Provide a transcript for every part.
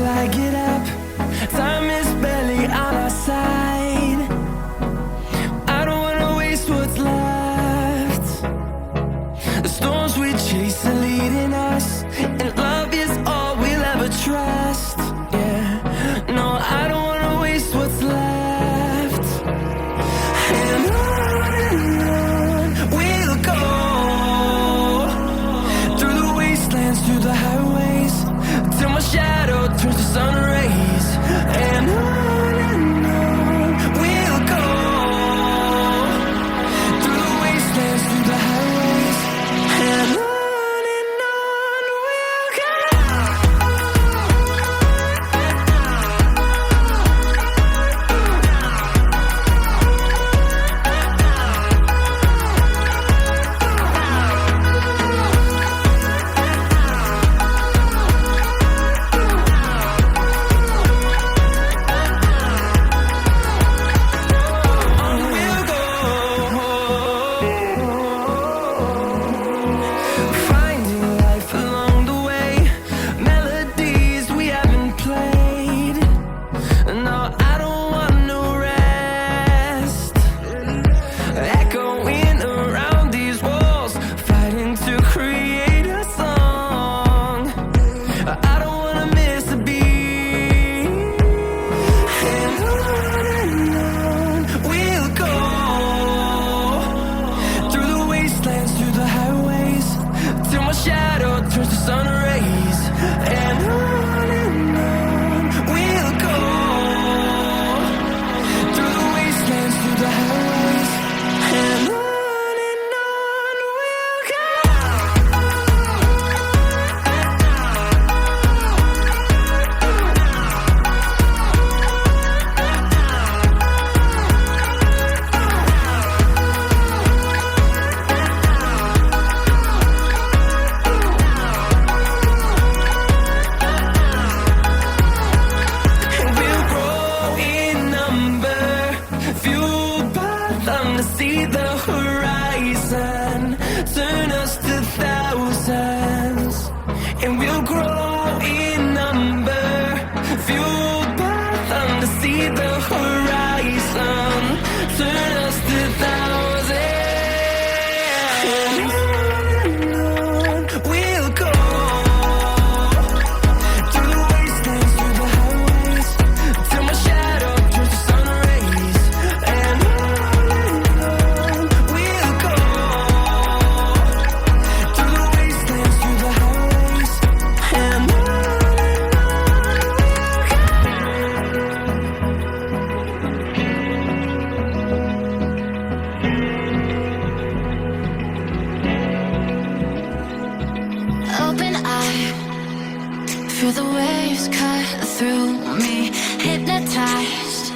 I get up. Time is barely on our side. I don't wanna waste what's left. The storms we chase are leading us, and love is all we'll ever trust. Yeah, no, I don't wanna waste what's left. And on we'll go, through the wastelands, through the highways, till my shadow turns to sun rays. And on we'll go, through the wastelands, through the highways, and on we'll go. Finding life along the way, melodies we haven't played. No, I don't want no rest. Echoing around these walls, fighting to create a song. I don't wanna miss a beat. And on we'll go, through the wastelands, through the highways, till my shadow turns to sun rays. And on we'll go, through the wastelands, through the highways, and on we'll go. And we'll grow in number, fueled by them to see the horizon, turn us to thousands. And we'll grow in number, fueled by them to see the horizon, turn us to thousands. And on we'll go, through the wastelands, through the highways, till my shadow turns to sun rays. And on we'll go, through the wastelands, through the highways, and on Open eye, feel the waves cut through me, hypnotized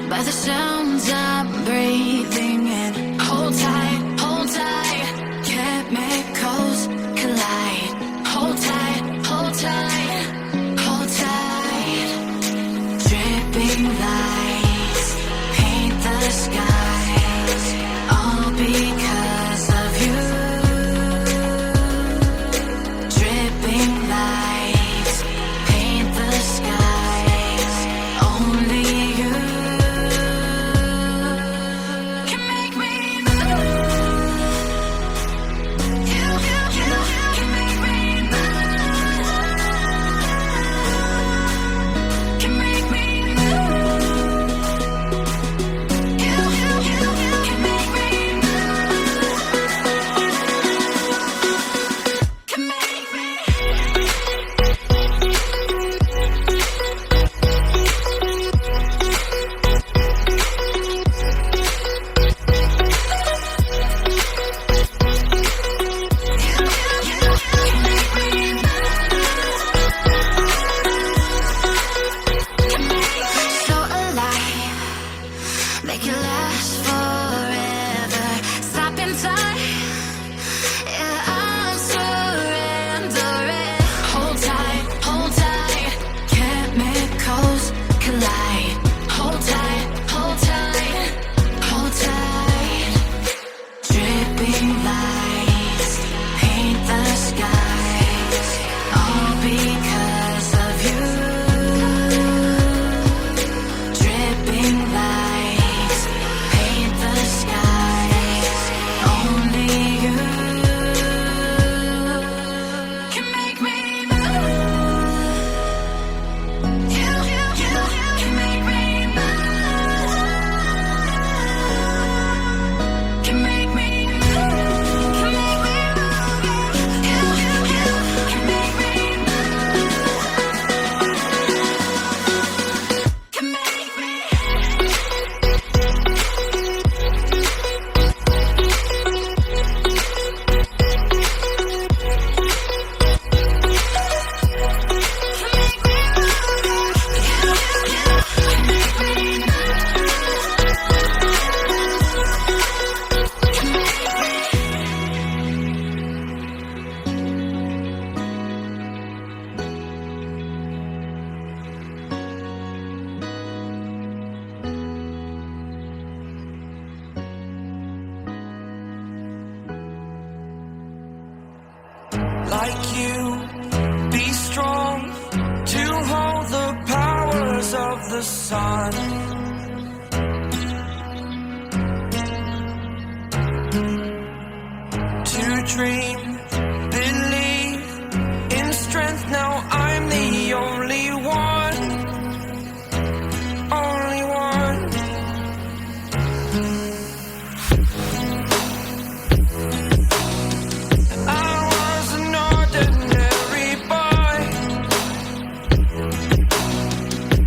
by the sounds I'm breathing in. Hold tight, chemicals collide. Hold tight, hold tight, hold tight. Dripping lights paint the skies, all because of you. Dripping lights paint the skies, only you can make me move. You can make me move. Can make me move. like you, be strong to hold the powers of the sun. To dream, believe in strength. Now I'm the only one, only one. I was an ordinary boy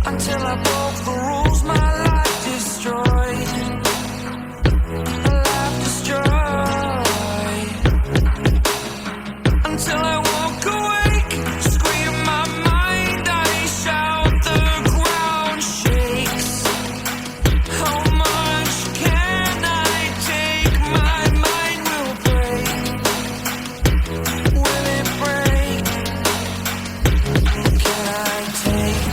until I broke the rules. My life destroyed, my life destroyed. Until I walk awake, scream my mind, I shout, the ground shakes. How much can I take? My mind will break. Will it break? Can I take?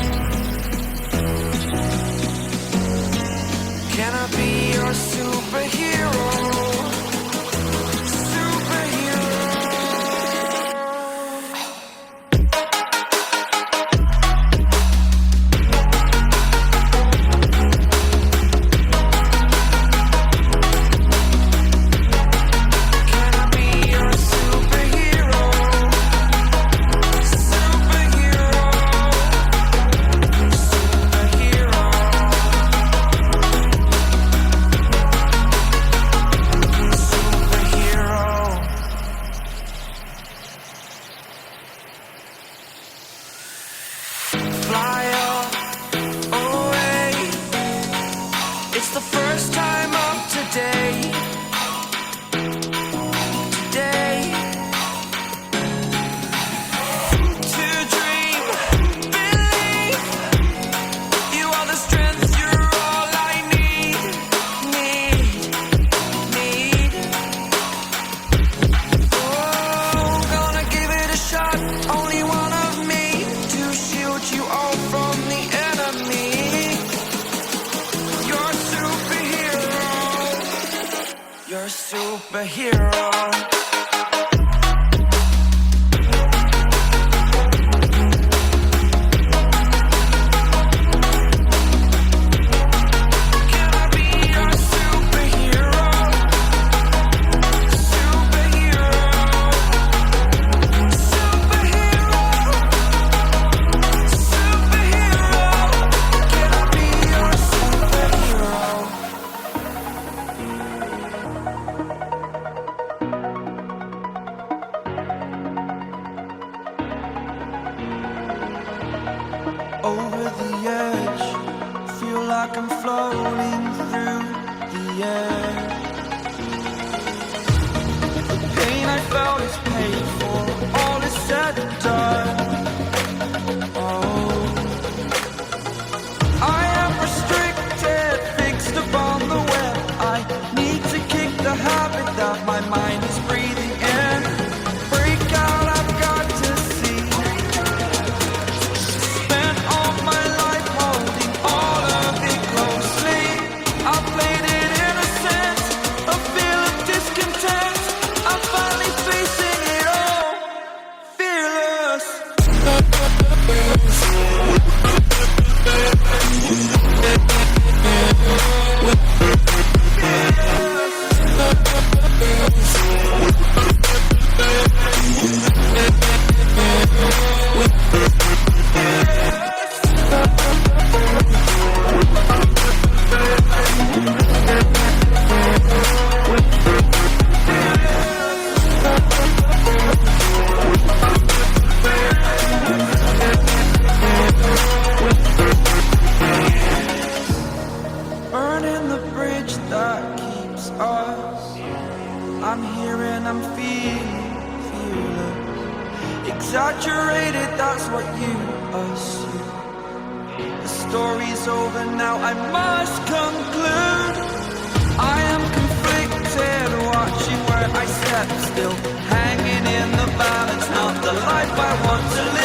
Can I be your superhero? Superhero. Can I be your superhero? Superhero. Superhero. Superhero. Fly away. It's the first time of today. Today. To dream, believe. You are the strength, you're all I need. Need. Oh, gonna give it a shot. Only one of me to shield you all from the enemy. You're a superhero. You're a superhero. Can I be your superhero? Superhero. Superhero. Superhero. Can I be your superhero? Over the edge, feel like I'm floating through the air. The pain I felt is paid for, all is said and done. Oh, I am restricted, fixed upon the web. I need to kick the habit that my mind is breathing in. Break out, I've got to see. Spent all my life holding all of it closely. I played it innocent, a feel of discontent. I'm finally facing it all, fearless. Burning the bridge that keeps us. I'm here and I'm feeling fearless. Exaggerated, that's what you assume. The story's over now, I must conclude. I am conflicted, watching where I step still, hanging in the balance, not the life I want to live.